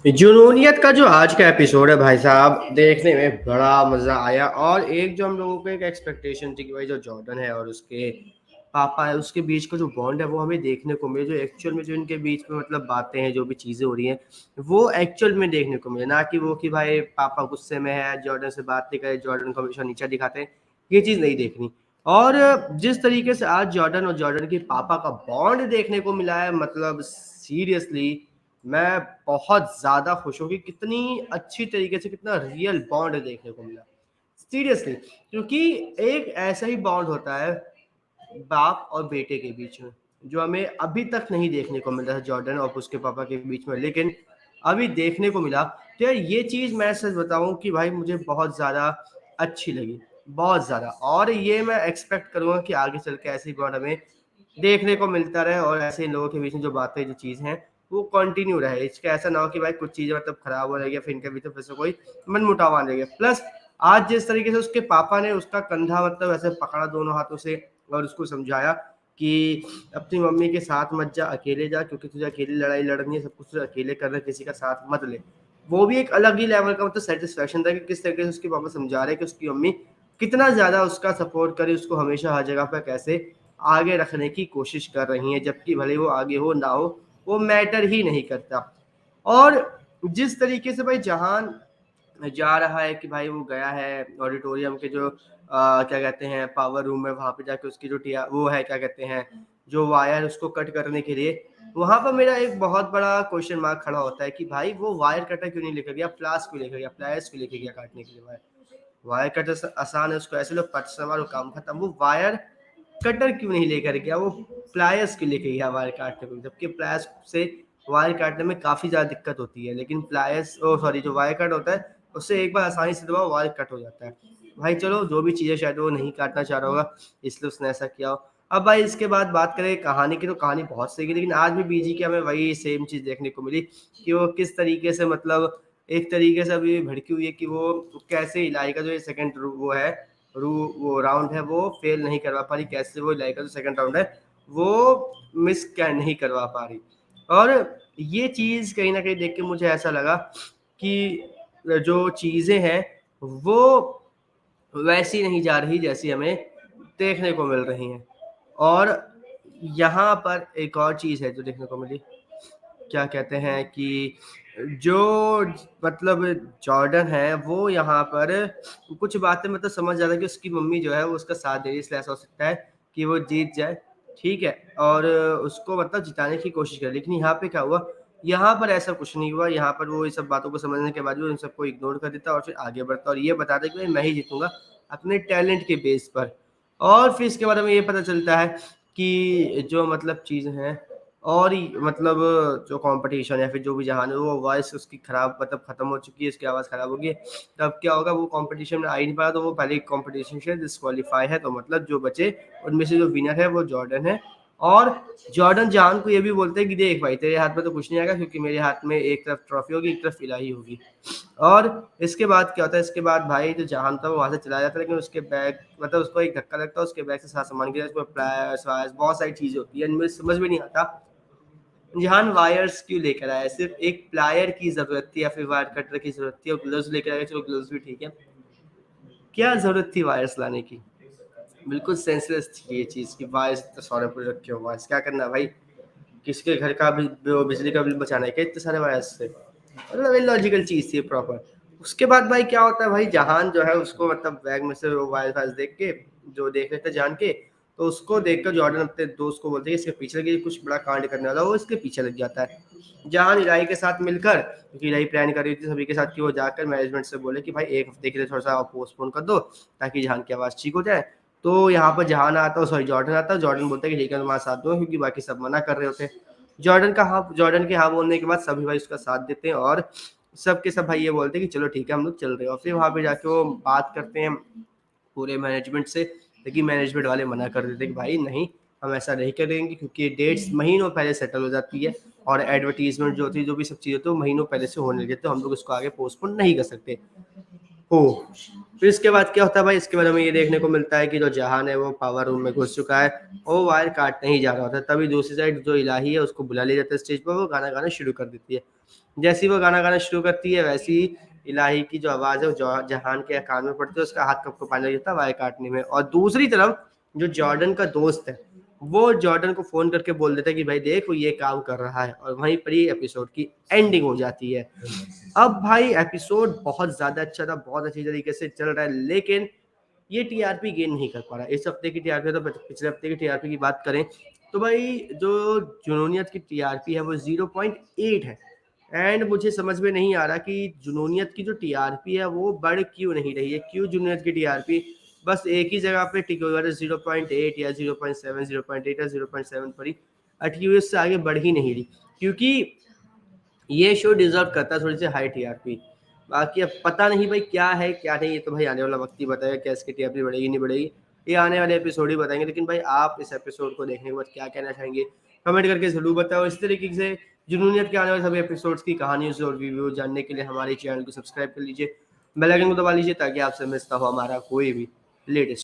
जुनूनियत का जो आज का एपिसोड है भाई साहब, देखने में बड़ा मज़ा आया। और एक जो हम लोगों को एक एक्सपेक्टेशन थी कि भाई जो जॉर्डन है और उसके पापा है उसके बीच का जो बॉन्ड है वो हमें देखने को मिले, जो एक्चुअल में जो इनके बीच में मतलब बातें हैं, जो भी चीज़ें हो रही हैं वो एक्चुअल में देखने को मिले, ना कि वो कि भाई पापा गुस्से में है, जॉर्डन से बात नहीं करे, जॉर्डन को हमेशा नीचा दिखाते हैं। ये चीज़ नहीं देखनी। और जिस तरीके से आज जॉर्डन और जॉर्डन के पापा का बॉन्ड देखने को मिला है, मतलब सीरियसली मैं बहुत ज़्यादा खुश हूँ कि कितनी अच्छी तरीके से कितना रियल बॉन्ड देखने को मिला। सीरियसली, क्योंकि एक ऐसा ही बॉन्ड होता है बाप और बेटे के बीच में, जो हमें अभी तक नहीं देखने को मिल रहा था जॉर्डन और उसके पापा के बीच में, लेकिन अभी देखने को मिला। तो यार ये चीज़ मैं सच बताऊँ कि भाई मुझे बहुत ज़्यादा अच्छी लगी, बहुत ज़्यादा। और ये मैं एक्सपेक्ट करूँगा कि आगे चल के ऐसे ही बॉन्ड हमें देखने को मिलता रहे, और ऐसे इन लोगों के बीच में जो बातें, जो चीज़ हैं वो कंटिन्यू रहे। इसका ऐसा ना हो कि भाई कुछ चीज़ें मतलब खराब हो रही है, फिर इनके बीच में फिर से कोई मनमुटाव आने लगे। प्लस आज जिस तरीके से उसके पापा ने उसका कंधा मतलब ऐसे पकड़ा दोनों हाथों से और उसको समझाया कि अपनी मम्मी के साथ मत जा, अकेले जा, क्योंकि तुझे अकेली लड़ाई लड़नी है, सब कुछ तुझे अकेले करना है, किसी का साथ मत ले। वो भी एक अलग ही लेवल का मतलब सेटिस्फेक्शन था कि किस तरीके से उसके पापा समझा रहे हैं कि उसकी मम्मी कितना ज़्यादा उसका सपोर्ट करे, उसको हमेशा हर जगह पर कैसे आगे रखने की कोशिश कर रही हैं, जबकि भले वो आगे हो ना हो वो मैटर ही नहीं करता। और जिस तरीके से भाई जहान जा रहा है कि भाई वो गया है ऑडिटोरियम के जो क्या कहते हैं पावर रूम में, वहाँ पे जाके उसकी जो टिया वो है क्या कहते हैं जो वायर उसको कट करने के लिए, वहाँ पर मेरा एक बहुत बड़ा क्वेश्चन मार्क खड़ा होता है कि भाई वो वायर कटर क्यों नहीं लेकर गया, प्लास क्यों लेकर गया, प्लायर्स क्यों लेकर गया काटने के लिए वायर। वायर कटर आसान है, उसको ऐसे लोग पट से मारो काम खत्म। वो वायर कटर क्यों नहीं लेकर गया, वो प्लायर्स क्यों लेके गया वायर काटने को, जबकि प्लायर्स से वायर काटने में काफ़ी ज़्यादा दिक्कत होती है, लेकिन प्लायर्स ओ सॉरी जो वायर कट होता है उससे एक बार आसानी से दबाओ वायर कट हो जाता है। भाई चलो जो भी चीज़ें शायद वो नहीं काटना चाह रहा होगा, इसलिए उसने ऐसा किया हो। अब भाई इसके बाद बात करें कहानी की, तो कहानी बहुत सही है, लेकिन आज भी बीजी के हमें वही सेम चीज़ देखने को मिली कि वो किस तरीके से मतलब एक तरीके से अभी भड़की हुई है कि वो कैसे इलाही का जो ये सेकंड वो है वो राउंड है वो फेल नहीं करवा पा रही, कैसे वो इलाही का जो सेकंड राउंड है वो मिस क्या नहीं करवा पा रही। और ये चीज़ कहीं ना कहीं देख के मुझे ऐसा लगा कि जो चीज़ें हैं वो वैसी नहीं जा रही जैसी हमें देखने को मिल रही हैं। और यहाँ पर एक और चीज़ है जो देखने को मिली, क्या कहते हैं कि जो मतलब जॉर्डन है वो यहाँ पर कुछ बातें मतलब समझ जाता है कि उसकी मम्मी जो है वो उसका साथ दे रही है, इसलिए ऐसा हो सकता है कि वो जीत जाए, ठीक है, और उसको मतलब जिताने की कोशिश करे। लेकिन यहाँ पे क्या हुआ, यहाँ पर ऐसा कुछ नहीं हुआ। यहाँ पर वो ये सब बातों को समझने के बाद भी उन सबको इग्नोर कर देता और फिर आगे बढ़ता और ये बताता है कि भाई मैं ही जीतूंगा अपने टैलेंट के बेस पर। और फिर इसके बाद हमें ये पता चलता है कि जो मतलब चीज़ हैं और मतलब जो कंपटीशन या फिर जो भी जहान है वो वॉइस उसकी खराब मतलब खत्म हो चुकी है, इसकी आवाज़ खराब होगी। तब क्या होगा, वो कंपटीशन में आ ही नहीं पाया, तो वो पहले कंपटीशन से डिस्क्वालीफाई है। तो मतलब जो बचे उनमें से जो विनर है वो जॉर्डन है। और जॉर्डन जहान को ये भी बोलते हैं कि देख भाई तेरे हाथ में तो कुछ नहीं आएगा, क्योंकि मेरे हाथ में एक तरफ ट्रॉफी होगी, एक तरफ इलाही होगी। और इसके बाद क्या होता है, इसके बाद भाई जो जहान था वो वहाँ से चला जाता है, लेकिन उसके बैग मतलब उसको एक धक्का लगता है, उसके बैग से सारा सामान गिरा, उसमें प्लायर्स वायर्स बहुत सारी चीज़ें होती है, इनमें समझ में नहीं आता जहान वायर्स क्यों लेकर आया। सिर्फ एक प्लायर की जरूरत थी या फिर वायर कटर की जरूरत थी, और ग्लव्स लेकर आया, चलो ग्लव्स भी ठीक है, क्या जरूरत थी वायर्स लाने की। बिल्कुल सेंसलेस थी ये चीज़ कि वायर्स इतने सारे पूरे रखे हो, वायर्स क्या करना है भाई, किसके घर का बिजली का बिल बचाना है क्या इतने सारे वायर्स से, मतलब इलॉजिकल चीज़ थी प्रॉपर। उसके बाद भाई क्या होता है, भाई जहान जो है उसको मतलब बैग में से वो वायर फायर्स देख के जो देख लेते जान के, तो उसको देखकर जॉर्डन अपने दोस्त को बोलते हैं इसके पीछे लगे, कुछ बड़ा कांड करने वाला, वो इसके पीछे लग जाता है। जहान इलाही के साथ मिलकर, क्योंकि इलाही प्लान कर रही थी सभी के साथ कि वो जाकर मैनेजमेंट से बोले कि भाई एक हफ्ते के लिए थोड़ा सा पोस्टपोन कर दो ताकि जहान की आवाज़ ठीक हो जाए। तो यहाँ पर जहान आता है, सॉरी जॉर्डन आता है, जॉर्डन बोलता है कि ठीक है तुम्हारा साथ दो, क्योंकि बाकी सब मना कर रहे होते हैं। जॉर्डन के हाँ बोलने के बाद सभी भाई उसका साथ देते हैं, और सब के सब भाई ये बोलते हैं कि चलो ठीक है हम लोग चल रहे हैं। और फिर वहाँ पे जाके वो बात करते हैं पूरे मैनेजमेंट से, लेकिन मैनेजमेंट वाले मना कर देते हैं कि भाई नहीं हम ऐसा नहीं करेंगे, क्योंकि डेट्स महीनों पहले सेटल हो जाती है, और एडवर्टीजमेंट जो होती है जो भी सब चीज़ होती है वो महीनों पहले से होने लगी है, तो हम लोग इसको आगे पोस्टपोन नहीं कर सकते। ओह! फिर इसके बाद क्या होता है भाई, इसके बाद हमें ये देखने को मिलता है कि जो जहान है वो पावर रूम में घुस चुका है और वो वायर काटने ही जा रहा होता है। तभी दूसरी साइड जो इलाही है उसको बुला लिया जाता है स्टेज पर, वो गाना गाना शुरू कर देती है। जैसे ही वो गाना गाना शुरू करती है, वैसे ही इलाही की जो आवाज़ है वो जहान के कान में पड़ती है, उसका हाथ कँपने लग जाता है वायर काटने में। और दूसरी तरफ जो जॉर्डन का दोस्त है, वो जॉर्डन को फ़ोन करके बोल देता है कि भाई देख वो ये काम कर रहा है, और वहीं पर ही एपिसोड की एंडिंग हो जाती है। अब भाई एपिसोड बहुत ज़्यादा अच्छा था, बहुत अच्छी तरीके से चल रहा है, लेकिन ये टीआरपी गेन नहीं कर पा रहा है। इस हफ्ते की टीआरपी, तो पिछले हफ्ते की टीआरपी की बात करें तो भाई जो जुनूनियत की टीआरपी है वो 0.8 है। एंड मुझे समझ में नहीं आ रहा कि जुनूनियत की जो टीआरपी है वो बढ़ क्यों नहीं रही है, क्यों जुनूनियत की टीआरपी बस एक ही जगह पे टिके हुए 0.8 या 0.7, 0.8 या 0.7 पर ही अटकी हुई, उससे आगे बढ़ ही नहीं रही। क्योंकि ये शो डिजर्व करता है थोड़ी सी हाई टीआरपी। बाकी अब पता नहीं भाई क्या है क्या नहीं, ये तो भाई आने वाला वक्त ही बताएगा क्या इसकी टीआरपी बढ़ेगी नहीं बढ़ेगी, ये आने वाले एपिसोड ही बताएंगे। लेकिन भाई आप इस एपिसोड को देखने के बाद क्या कहना चाहेंगे, कमेंट करके जरूर बताओ। इस तरीके से जुनूनियत के आने वाले सभी एपिसोड्स की कहानियों और रिव्यू जानने के लिए हमारे चैनल को सब्सक्राइब कर लीजिए, बेल आइकन को दबा लीजिए ताकि आपसे मिस ना हो हमारा कोई भी लेटेस्ट